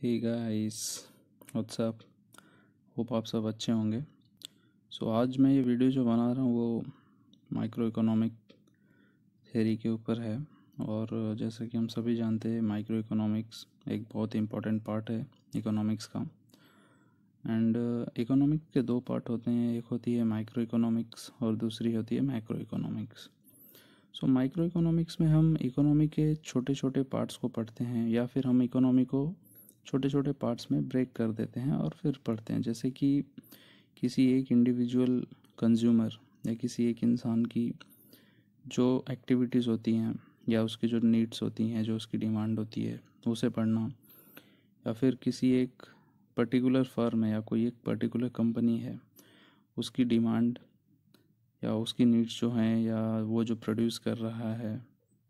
Hey guys, WhatsApp. Hope आप सब अच्छे होंगे। आज मैं ये वीडियो जो बना रहा हूँ वो माइक्रो इकोनॉमिक थ्योरी के ऊपर है। और जैसा कि हम सभी जानते हैं, माइक्रो इकोनॉमिक्स एक बहुत ही इम्पोर्टेंट पार्ट है इकोनॉमिक्स का। एंड इकोनॉमिक्स के दो पार्ट होते हैं, एक होती है माइक्रो इकोनॉमिक्स और दूसरी होती है मैक्रो इकोनॉमिक्स। माइक्रो इकोनॉमिक्स में हम इकोनॉमी के छोटे छोटे पार्ट्स को पढ़ते हैं, या फिर हम इकोनॉमी को छोटे छोटे पार्ट्स में ब्रेक कर देते हैं और फिर पढ़ते हैं। जैसे कि किसी एक इंडिविजुअल कंज्यूमर या किसी एक इंसान की जो एक्टिविटीज़ होती हैं या उसकी जो नीड्स होती हैं, जो उसकी डिमांड होती है, उसे पढ़ना। या फिर किसी एक पर्टिकुलर फर्म है या कोई एक पर्टिकुलर कंपनी है, उसकी डिमांड या उसकी नीड्स जो हैं, या वो जो प्रोड्यूस कर रहा है,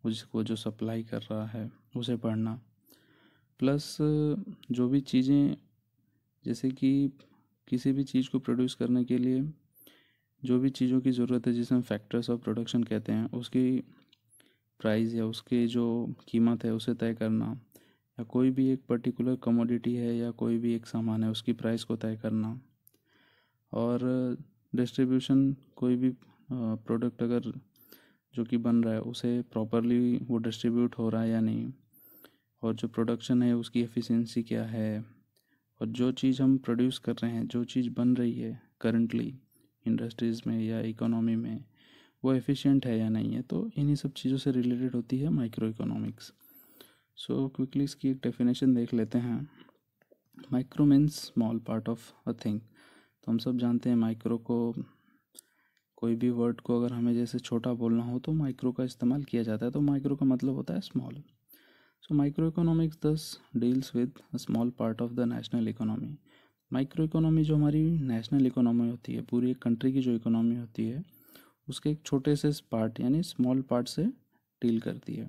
उसको जो सप्लाई कर रहा है, उसे पढ़ना। प्लस जो भी चीज़ें, जैसे कि किसी भी चीज़ को प्रोड्यूस करने के लिए जो भी चीज़ों की ज़रूरत है, जिसे हम फैक्टर्स ऑफ प्रोडक्शन कहते हैं, उसकी प्राइस या उसकी जो कीमत है उसे तय करना। या कोई भी एक पर्टिकुलर कमोडिटी है या कोई भी एक सामान है, उसकी प्राइस को तय करना। और डिस्ट्रीब्यूशन, कोई भी प्रोडक्ट अगर जो कि बन रहा है उसे प्रॉपरली वो डिस्ट्रीब्यूट हो रहा है या नहीं, और जो प्रोडक्शन है उसकी एफिशिएंसी क्या है, और जो चीज़ हम प्रोड्यूस कर रहे हैं, जो चीज़ बन रही है करंटली इंडस्ट्रीज़ में या इकोनॉमी में, वो एफिशिएंट है या नहीं है। तो इन्हीं सब चीज़ों से रिलेटेड होती है माइक्रो इकोनॉमिक्स। क्विकली इसकी एक डेफिनेशन देख लेते हैं। Micro means small part of a thing. तो हम सब जानते हैं माइक्रो को, कोई भी वर्ड को अगर हमें जैसे छोटा बोलना हो तो माइक्रो का इस्तेमाल किया जाता है। तो माइक्रो का मतलब होता है स्मॉल। माइक्रो इकोनॉमिक्स दस deals with a small part of the national economy. Micro economy जो हमारी नेशनल इकोनॉमी होती है, पूरी एक कंट्री की जो इकोनॉमी होती है, उसके एक छोटे से पार्ट यानी स्मॉल पार्ट से डील करती है।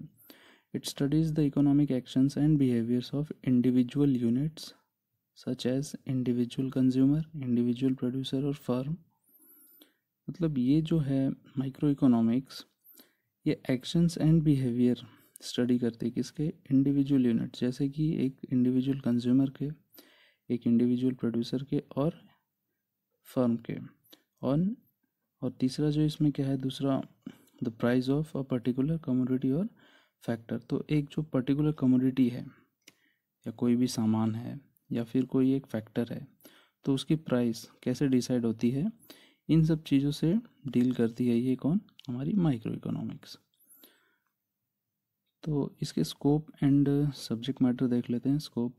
It studies the economic actions and behaviours of individual units such as individual consumer, individual producer और फर्म। मतलब ये जो है माइक्रो इकोनॉमिक्स, ये एक्शंस एंड बिहेवियर स्टडी करती है किसके, इंडिविजुअल यूनिट, जैसे कि एक इंडिविजुअल कंज्यूमर के, एक इंडिविजुअल प्रोड्यूसर के और फर्म के। और तीसरा जो इसमें क्या है, दूसरा, the price of a particular commodity और फैक्टर। तो एक जो पर्टिकुलर कमोडिटी है या कोई भी सामान है या फिर कोई एक फैक्टर है, तो उसकी प्राइस कैसे डिसाइड होती है, इन सब चीज़ों से डील करती है ये कौन, हमारी माइक्रो इकोनॉमिक्स। तो इसके स्कोप एंड सब्जेक्ट मैटर देख लेते हैं। स्कोप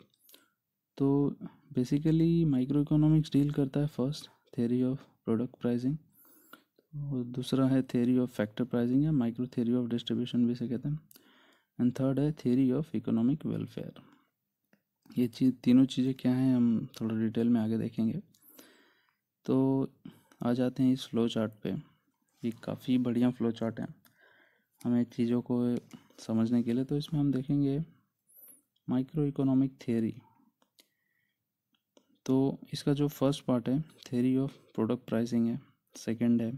तो बेसिकली माइक्रो इकोनॉमिक्स डील करता है first theory of product pricing, और दूसरा है थ्योरी ऑफ फैक्टर प्राइसिंग या माइक्रो थ्योरी ऑफ डिस्ट्रीब्यूशन भी इसे कहते हैं, एंड थर्ड है थ्योरी ऑफ इकोनॉमिक वेलफेयर। ये तीनों चीज़ें क्या हैं हम थोड़ा डिटेल में आगे देखेंगे। तो आ जाते हैं इस फ्लो चार्ट पे। ये काफ़ी बढ़िया फ्लो चार्ट है हमें चीज़ों को समझने के लिए। तो इसमें हम देखेंगे माइक्रो इकोनॉमिक थ्योरी। तो इसका जो फर्स्ट पार्ट है थ्योरी ऑफ प्रोडक्ट प्राइसिंग है, सेकंड है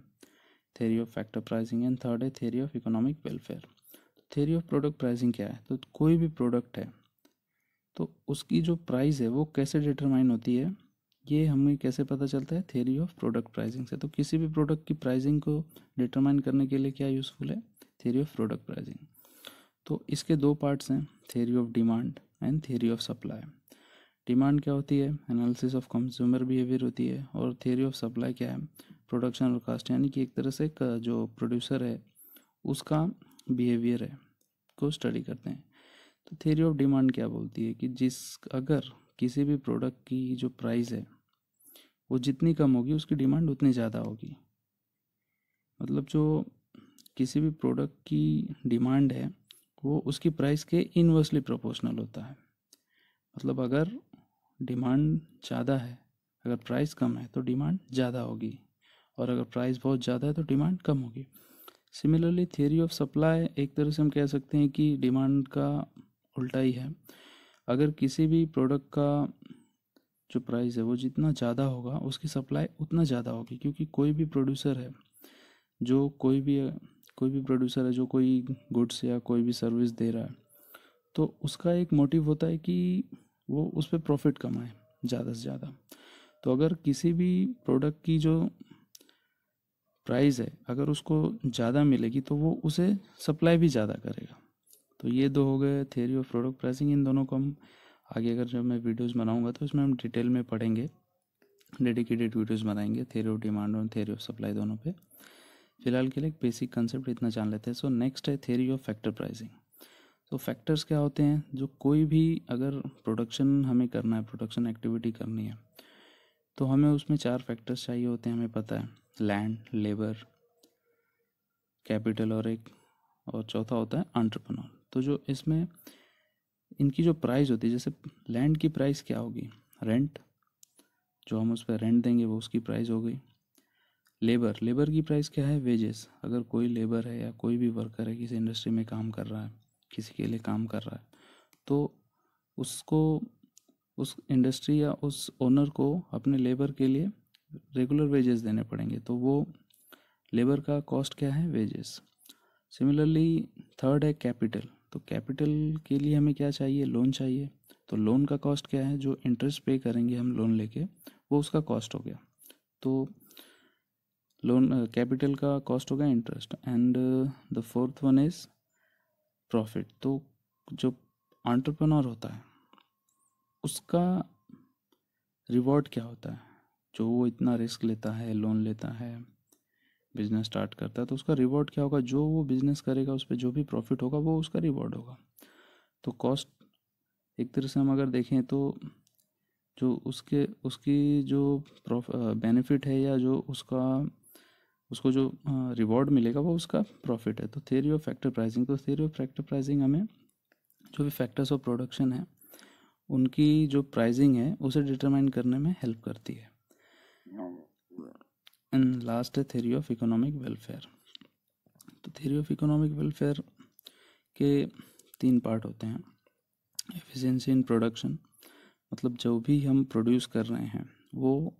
theory of factor pricing, and third है theory of economic welfare. Theory of product pricing क्या है, तो कोई भी प्रोडक्ट है तो उसकी जो प्राइस है वो कैसे डिटरमाइन होती है, ये हमें कैसे पता चलता है, थ्योरी ऑफ प्रोडक्ट प्राइसिंग से। तो किसी भी प्रोडक्ट की प्राइसिंग को डिटरमाइन करने के लिए क्या यूज़फुल है, थ्योरी ऑफ प्रोडक्ट प्राइसिंग। तो इसके दो पार्ट्स हैं, theory of demand and theory of supply. Demand क्या होती है, एनालिसिस ऑफ कंज्यूमर बिहेवियर होती है, और थ्योरी ऑफ सप्लाई क्या है, प्रोडक्शन और कास्ट, यानी कि एक तरह से जो प्रोड्यूसर है उसका बिहेवियर है को स्टडी करते हैं। तो थ्योरी ऑफ डिमांड क्या बोलती है कि अगर किसी भी प्रोडक्ट की जो प्राइस है वो जितनी कम होगी उसकी डिमांड उतनी ज़्यादा होगी। मतलब जो किसी भी प्रोडक्ट की डिमांड है वो उसकी प्राइस के इनवर्सली प्रोपोर्शनल होता है। मतलब अगर डिमांड ज़्यादा है, अगर प्राइस कम है तो डिमांड ज़्यादा होगी, और अगर प्राइस बहुत ज़्यादा है तो डिमांड कम होगी। सिमिलरली थ्योरी ऑफ सप्लाई, एक तरह से हम कह सकते हैं कि डिमांड का उल्टा ही है। अगर किसी भी प्रोडक्ट का जो प्राइस है वो जितना ज़्यादा होगा उसकी सप्लाई उतना ज़्यादा होगी, क्योंकि कोई भी प्रोड्यूसर है जो कोई भी प्रोड्यूसर है जो कोई गुड्स या कोई भी सर्विस दे रहा है, तो उसका एक मोटिव होता है कि वो उस पर प्रॉफिट कमाए ज़्यादा से ज़्यादा। तो अगर किसी भी प्रोडक्ट की जो प्राइस है अगर उसको ज़्यादा मिलेगी तो वो उसे सप्लाई भी ज़्यादा करेगा। तो ये दो हो गए थ्योरी ऑफ प्रोडक्ट प्राइसिंग। इन दोनों को हम आगे अगर जब मैं वीडियोस बनाऊंगा तो इसमें हम डिटेल में पढ़ेंगे, डेडिकेटेड वीडियोस बनाएंगे थ्योरी ऑफ डिमांड और थ्योरी ऑफ सप्लाई दोनों पे। फिलहाल के लिए एक बेसिक कंसेप्ट इतना जान लेते हैं। सो नेक्स्ट है थ्योरी ऑफ फैक्टर प्राइसिंग। तो फैक्टर्स क्या होते हैं, जो कोई भी अगर प्रोडक्शन हमें करना है, प्रोडक्शन एक्टिविटी करनी है, तो हमें उसमें 4 फैक्टर्स चाहिए होते हैं, हमें पता है, लैंड, लेबर, कैपिटल और चौथा होता है एंटरप्रेन्योर। तो जो इसमें इनकी जो प्राइस होती है, जैसे लैंड की प्राइस क्या होगी, रेंट, जो हम उस पर रेंट देंगे वो उसकी प्राइस हो गई। लेबर की प्राइस क्या है, वेजेस। अगर कोई लेबर है या कोई भी वर्कर है किसी इंडस्ट्री में काम कर रहा है, किसी के लिए काम कर रहा है, तो उसको उस इंडस्ट्री या उस ओनर को अपने लेबर के लिए रेगुलर वेजेस देने पड़ेंगे, तो वो लेबर का कॉस्ट क्या है, वेजेस। सिमिलरली थर्ड है कैपिटल। तो कैपिटल के लिए हमें क्या चाहिए, लोन चाहिए। तो लोन का कॉस्ट क्या है, जो इंटरेस्ट पे करेंगे हम लोन लेके वो उसका कॉस्ट हो गया। तो लोन कैपिटल का कॉस्ट हो गया interest. And the fourth one is profit. तो जो एंटरप्रेन्योर होता है उसका रिवॉर्ड क्या होता है, जो वो इतना रिस्क लेता है, लोन लेता है, बिजनेस स्टार्ट करता है, तो उसका रिवॉर्ड क्या होगा, जो वो बिजनेस करेगा उस पर जो भी प्रॉफिट होगा वो उसका रिवॉर्ड होगा। तो कॉस्ट एक तरह से हम अगर देखें तो जो उसकी जो बेनिफिट है या जो उसको जो रिवॉर्ड मिलेगा वो उसका प्रॉफिट है। तो थ्योरी ऑफ फैक्टर प्राइसिंग। तो थ्योरी ऑफ फैक्टर प्राइसिंग हमें जो भी फैक्टर्स ऑफ प्रोडक्शन है उनकी जो प्राइसिंग है उसे डिटरमाइन करने में हेल्प करती है। एंड लास्ट है थ्योरी ऑफ इकोनॉमिक वेलफेयर। तो थ्योरी ऑफ इकोनॉमिक वेलफेयर के 3 पार्ट होते हैं। एफिशिएंसी इन प्रोडक्शन, मतलब जो भी हम प्रोड्यूस कर रहे हैं वो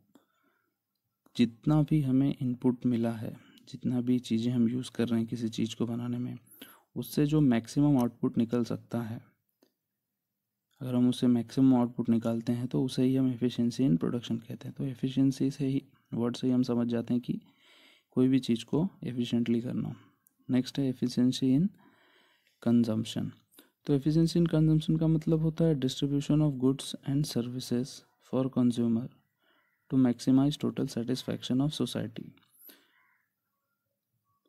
जितना भी हमें इनपुट मिला है, जितना भी चीज़ें हम यूज़ कर रहे हैं किसी चीज़ को बनाने में, उससे जो मैक्सिमम आउटपुट निकल सकता है, अगर हम उससे मैक्सिमम आउटपुट निकालते हैं तो उसे ही हम एफिशिएंसी इन प्रोडक्शन कहते हैं। तो एफिशिएंसी से ही, वर्ड से ही हम समझ जाते हैं कि कोई भी चीज़ को एफिशिएंटली करना। नेक्स्ट है एफिशिएंसी इन कंजम्पशन। तो एफिशिएंसी इन कंजम्पशन का मतलब होता है distribution of goods and services for consumer to maximise total satisfaction of society.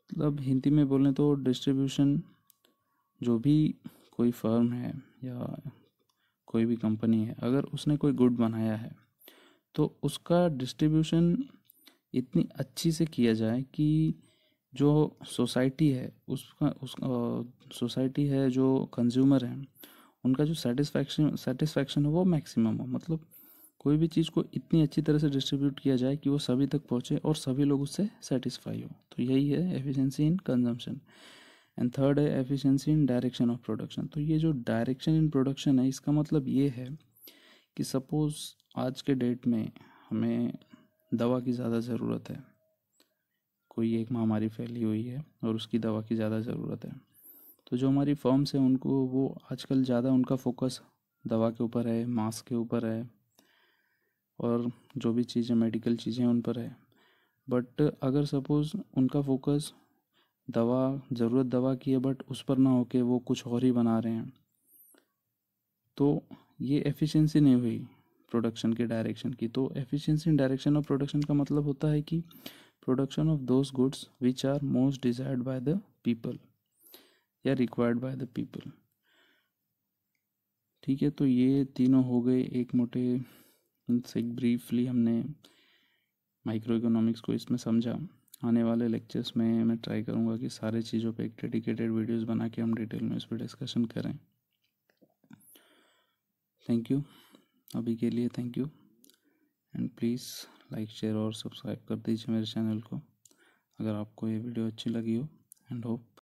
मतलब हिंदी में बोलें तो डिस्ट्रीब्यूशन, जो भी कोई फर्म है या कोई भी कंपनी है, अगर उसने कोई गुड बनाया है तो उसका डिस्ट्रीब्यूशन इतनी अच्छी से किया जाए कि जो सोसाइटी है सोसाइटी है, जो कंज्यूमर हैं, उनका जो सेटिस्फैक्शन है वो मैक्सिमम हो। मतलब कोई भी चीज़ को इतनी अच्छी तरह से डिस्ट्रीब्यूट किया जाए कि वो सभी तक पहुँचे और सभी लोग उससे सेटिस्फाई हो। तो यही है efficiency in consumption. And third है efficiency in direction of production. तो ये जो डायरेक्शन इन प्रोडक्शन है, इसका मतलब ये है कि सपोज़ आज के डेट में हमें दवा की ज़्यादा ज़रूरत है, कोई एक महामारी फैली हुई है और उसकी दवा की ज़्यादा ज़रूरत है, तो जो हमारी फर्म्स हैं उनको, वो आजकल ज़्यादा उनका फोकस दवा के ऊपर है, मास्क के ऊपर है और जो भी चीज़ें मेडिकल चीज़ें उन पर है। बट अगर सपोज़ उनका फोकस ज़रूरत दवा की है बट उस पर ना होके वो कुछ और ही बना रहे हैं, तो ये एफिशिएंसी नहीं हुई प्रोडक्शन के डायरेक्शन की। तो efficiency in direction of production का मतलब होता है कि production of those goods which are most desired by the people या रिक्वायर्ड बाय द पीपल। ठीक है, तो ये तीनों हो गए एक मोटे से। एक ब्रीफली हमने माइक्रो इकोनॉमिक्स को इसमें समझा। आने वाले लेक्चर्स में मैं ट्राई करूँगा कि सारे चीज़ों पे एक डेडिकेटेड वीडियोस बना के हम डिटेल में इस पर डिस्कशन करें। थैंक यू, अभी के लिए thank you. And please like, share और सब्सक्राइब कर दीजिए मेरे चैनल को अगर आपको ये वीडियो अच्छी लगी हो। And hope